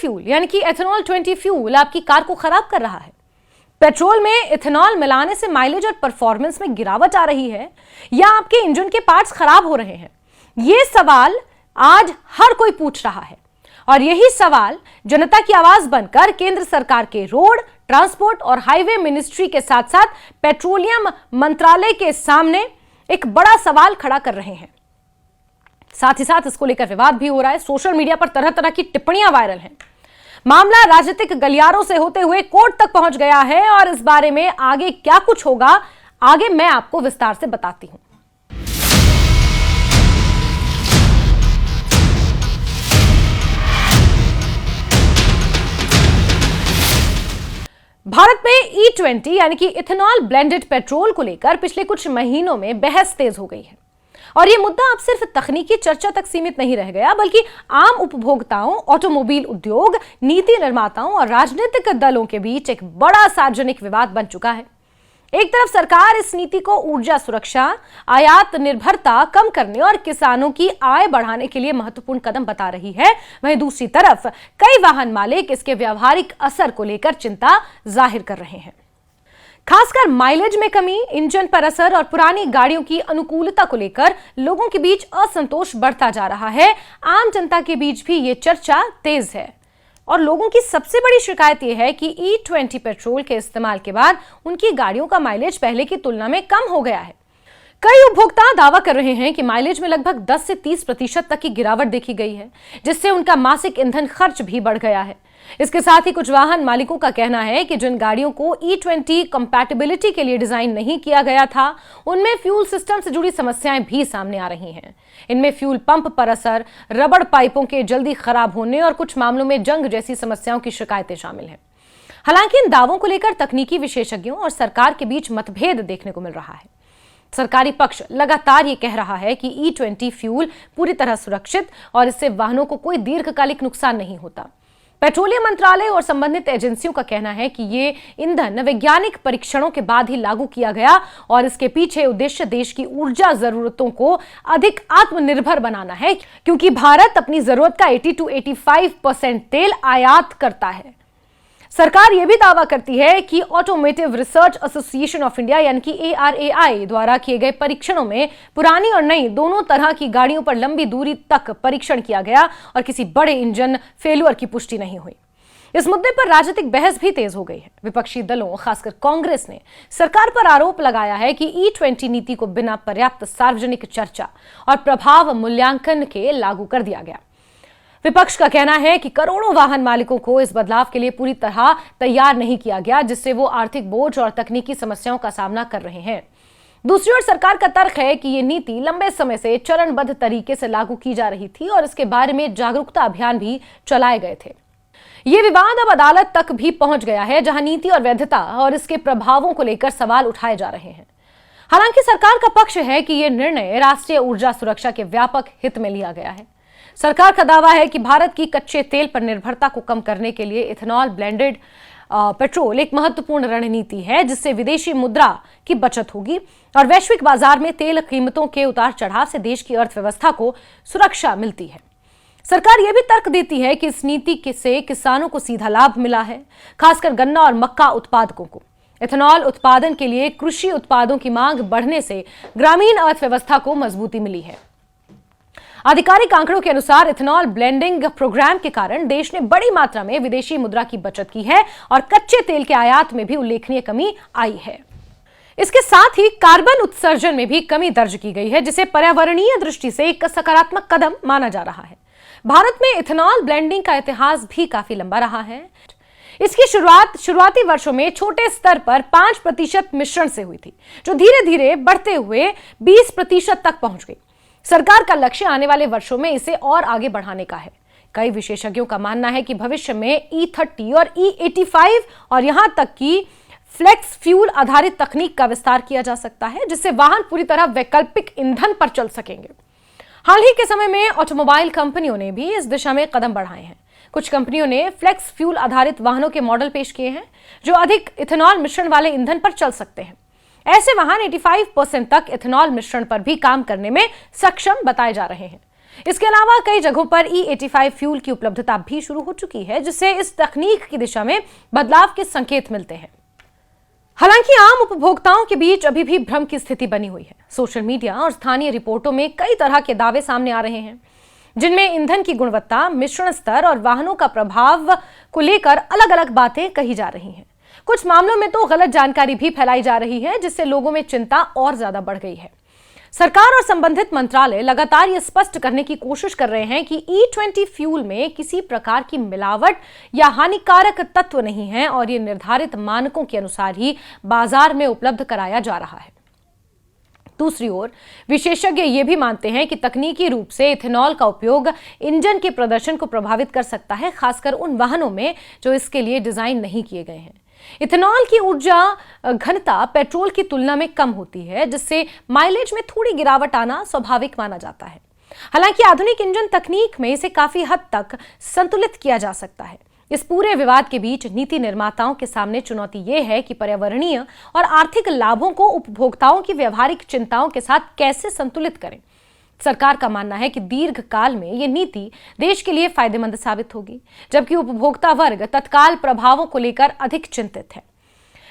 Fuel यानी कि ethanol 20 fuel आपकी कार को खराब कर रहा है? पेट्रोल में इथेनॉल मिलाने से माइलेज और परफॉर्मेंस में गिरावट आ रही है या आपके इंजन के पार्ट्स खराब हो रहे हैं? ये सवाल आज हर कोई पूछ रहा है और यही सवाल जनता की आवाज बनकर केंद्र सरकार के रोड, ट्रांसपोर्ट और हाईवे मिनिस्ट्री के साथ साथ पेट्रोलियम मंत्रालय के सामने एक बड़ा सवाल खड़ा कर रहे हैं। साथ ही साथ इसको लेकर विवाद भी हो रहा है। सोशल मीडिया पर तरह तरह की टिप्पणियां वायरल हैं। मामला राजनीतिक गलियारों से होते हुए कोर्ट तक पहुंच गया है और इस बारे में आगे क्या कुछ होगा, आगे मैं आपको विस्तार से बताती हूं। भारत में E20 यानी कि इथेनॉल ब्लेंडेड पेट्रोल को लेकर पिछले कुछ महीनों में बहस तेज हो गई है और यह मुद्दा अब सिर्फ तकनीकी चर्चा तक सीमित नहीं रह गया, बल्कि आम उपभोक्ताओं, ऑटोमोबाइल उद्योग, नीति निर्माताओं और राजनीतिक दलों के बीच एक बड़ा सार्वजनिक विवाद बन चुका है। एक तरफ सरकार इस नीति को ऊर्जा सुरक्षा, आयात निर्भरता कम करने और किसानों की आय बढ़ाने के लिए महत्वपूर्ण कदम बता रही है, वहीं दूसरी तरफ कई वाहन मालिक इसके व्यावहारिक असर को लेकर चिंता जाहिर कर रहे हैं। खासकर माइलेज में कमी, इंजन पर असर और पुरानी गाड़ियों की अनुकूलता को लेकर लोगों के बीच असंतोष बढ़ता जा रहा है। आम जनता के बीच भी ये चर्चा तेज है और लोगों की सबसे बड़ी शिकायत यह है कि E20 पेट्रोल के इस्तेमाल के बाद उनकी गाड़ियों का माइलेज पहले की तुलना में कम हो गया है। कई उपभोक्ता दावा कर रहे हैं कि माइलेज में लगभग 10 से 30% तक की गिरावट देखी गई है, जिससे उनका मासिक ईंधन खर्च भी बढ़ गया है। इसके साथ ही कुछ वाहन मालिकों का कहना है कि जिन गाड़ियों को E20 कंपैटिबिलिटी के लिए डिजाइन नहीं किया गया था, उनमें फ्यूल सिस्टम से जुड़ी समस्याएं भी सामने आ रही हैं। इनमें फ्यूल पंप पर असर, रबड़ पाइपों के जल्दी खराब होने और कुछ मामलों में जंग जैसी समस्याओं की शिकायतें शामिल हैं। हालांकि इन दावों को लेकर तकनीकी विशेषज्ञों और सरकार के बीच मतभेद देखने को मिल रहा है। सरकारी पक्ष लगातार ये कह रहा है कि E20 फ्यूल पूरी तरह सुरक्षित और इससे वाहनों को कोई दीर्घकालिक नुकसान नहीं होता। पेट्रोलियम मंत्रालय और संबंधित एजेंसियों का कहना है कि ये ईंधन वैज्ञानिक परीक्षणों के बाद ही लागू किया गया और इसके पीछे उद्देश्य देश की ऊर्जा जरूरतों को अधिक आत्मनिर्भर बनाना है, क्योंकि भारत अपनी जरूरत का 80 से 85% तेल आयात करता है। सरकार यह भी दावा करती है कि automotive research association of India यानी कि ARAI द्वारा किए गए परीक्षणों में पुरानी और नई दोनों तरह की गाड़ियों पर लंबी दूरी तक परीक्षण किया गया और किसी बड़े इंजन फेल्यूर की पुष्टि नहीं हुई। इस मुद्दे पर राजनीतिक बहस भी तेज हो गई है। विपक्षी दलों, खासकर कांग्रेस ने सरकार पर आरोप लगाया है कि E20 नीति को बिना पर्याप्त सार्वजनिक चर्चा और प्रभाव मूल्यांकन के लागू कर दिया गया। विपक्ष का कहना है कि करोड़ों वाहन मालिकों को इस बदलाव के लिए पूरी तरह तैयार नहीं किया गया, जिससे वो आर्थिक बोझ और तकनीकी समस्याओं का सामना कर रहे हैं। दूसरी ओर सरकार का तर्क है कि ये नीति लंबे समय से चरणबद्ध तरीके से लागू की जा रही थी और इसके बारे में जागरूकता अभियान भी चलाए गए थे। ये विवाद अब अदालत तक भी पहुंच गया है, जहां नीति और वैधता और इसके प्रभावों को लेकर सवाल उठाए जा रहे हैं। हालांकि सरकार का पक्ष है कि यह निर्णय राष्ट्रीय ऊर्जा सुरक्षा के व्यापक हित में लिया गया है। सरकार का दावा है कि भारत की कच्चे तेल पर निर्भरता को कम करने के लिए इथेनॉल ब्लेंडेड पेट्रोल एक महत्वपूर्ण रणनीति है, जिससे विदेशी मुद्रा की बचत होगी और वैश्विक बाजार में तेल कीमतों के उतार चढ़ाव से देश की अर्थव्यवस्था को सुरक्षा मिलती है। सरकार यह भी तर्क देती है कि इस नीति से किसानों को सीधा लाभ मिला है, खासकर गन्ना और मक्का उत्पादकों को। इथेनॉल उत्पादन के लिए कृषि उत्पादों की मांग बढ़ने से ग्रामीण अर्थव्यवस्था को मजबूती मिली है। आधिकारिक आंकड़ों के अनुसार इथेनॉल ब्लेंडिंग प्रोग्राम के कारण देश ने बड़ी मात्रा में विदेशी मुद्रा की बचत की है और कच्चे तेल के आयात में भी उल्लेखनीय कमी आई है। इसके साथ ही कार्बन उत्सर्जन में भी कमी दर्ज की गई है, जिसे पर्यावरणीय दृष्टि से एक सकारात्मक कदम माना जा रहा है। भारत में इथेनॉल ब्लेंडिंग का इतिहास भी काफी लंबा रहा है। इसकी शुरुआती वर्षों में छोटे स्तर पर 5% मिश्रण से हुई थी, जो धीरे धीरे बढ़ते हुए 20% तक पहुंच गई। सरकार का लक्ष्य आने वाले वर्षों में इसे और आगे बढ़ाने का है। कई विशेषज्ञों का मानना है कि भविष्य में E30 और E85 और यहां तक कि फ्लेक्स फ्यूल आधारित तकनीक का विस्तार किया जा सकता है, जिससे वाहन पूरी तरह वैकल्पिक ईंधन पर चल सकेंगे। हाल ही के समय में ऑटोमोबाइल कंपनियों ने भी इस दिशा में कदम बढ़ाए हैं। कुछ कंपनियों ने फ्लेक्स फ्यूल आधारित वाहनों के मॉडल पेश किए हैं, जो अधिक इथेनॉल मिश्रण वाले ईंधन पर चल सकते हैं। ऐसे वाहन 85% तक इथेनॉल मिश्रण पर भी काम करने में सक्षम बताए जा रहे हैं। इसके अलावा कई जगहों पर E85 फ्यूल की उपलब्धता भी शुरू हो चुकी है, जिससे इस तकनीक की दिशा में बदलाव के संकेत मिलते हैं। हालांकि आम उपभोक्ताओं के बीच अभी भी भ्रम की स्थिति बनी हुई है। सोशल मीडिया और स्थानीय रिपोर्टों में कई तरह के दावे सामने आ रहे हैं, जिनमें ईंधन की गुणवत्ता, मिश्रण स्तर और वाहनों का प्रभाव को लेकर अलग अलग बातें कही जा रही हैं। कुछ मामलों में तो गलत जानकारी भी फैलाई जा रही है, जिससे लोगों में चिंता और ज्यादा बढ़ गई है। सरकार और संबंधित मंत्रालय लगातार ये स्पष्ट करने की कोशिश कर रहे हैं कि E20 फ्यूल में किसी प्रकार की मिलावट या हानिकारक तत्व नहीं है और ये निर्धारित मानकों के अनुसार ही बाजार में उपलब्ध कराया जा रहा है। दूसरी ओर विशेषज्ञ ये भी मानते हैं कि तकनीकी रूप से इथेनॉल का उपयोग इंजन के प्रदर्शन को प्रभावित कर सकता है, खासकर उन वाहनों में जो इसके लिए डिजाइन नहीं किए गए हैं। इथेनॉल की ऊर्जा घनता पेट्रोल की तुलना में कम होती है, जिससे माइलेज में थोड़ी गिरावट आना स्वाभाविक माना जाता है। हालांकि आधुनिक इंजन तकनीक में इसे काफी हद तक संतुलित किया जा सकता है। इस पूरे विवाद के बीच नीति निर्माताओं के सामने चुनौती यह है कि पर्यावरणीय और आर्थिक लाभों को उपभोक्ताओं की व्यवहारिक चिंताओं के साथ कैसे संतुलित करें। सरकार का मानना है कि दीर्घकाल में ये नीति देश के लिए फायदेमंद साबित होगी, जबकि उपभोक्ता वर्ग तत्काल प्रभावों को लेकर अधिक चिंतित है।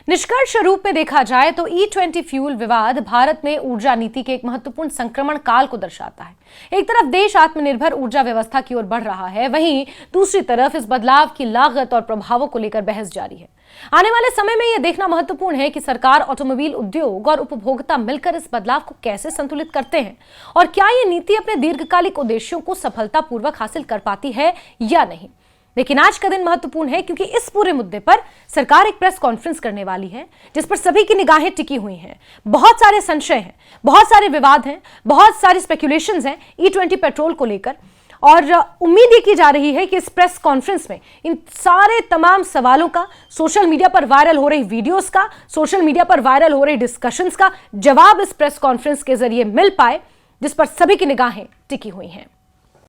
निष्कर्ष रूप में देखा जाए तो E20 फ्यूल विवाद भारत में ऊर्जा नीति के एक महत्वपूर्ण संक्रमण काल को दर्शाता है। एक तरफ देश आत्मनिर्भर ऊर्जा व्यवस्था की ओर बढ़ रहा है, वहीं दूसरी तरफ इस बदलाव की लागत और प्रभावों को लेकर बहस जारी है। आने वाले समय में यह देखना महत्वपूर्ण है कि सरकार, ऑटोमोबाइल उद्योग और उपभोक्ता मिलकर इस बदलाव को कैसे संतुलित करते हैं और क्या यह नीति अपने दीर्घकालिक उद्देश्यों को सफलतापूर्वक हासिल कर पाती है या नहीं। लेकिन आज का दिन महत्वपूर्ण है क्योंकि इस पूरे मुद्दे पर सरकार एक प्रेस कॉन्फ्रेंस करने वाली है, जिस पर सभी की निगाहें टिकी हुई हैं। बहुत सारे संशय हैं, बहुत सारे विवाद हैं, बहुत सारी स्पेकुलेशंस हैं E20 पेट्रोल को लेकर, और उम्मीद ये की जा रही है कि इस प्रेस कॉन्फ्रेंस में इन सारे तमाम सवालों का, सोशल मीडिया पर वायरल हो रही वीडियोस का, सोशल मीडिया पर वायरल हो रही डिस्कशंस का जवाब इस प्रेस कॉन्फ्रेंस के जरिए मिल पाए, जिस पर सभी की निगाहें टिकी हुई हैं।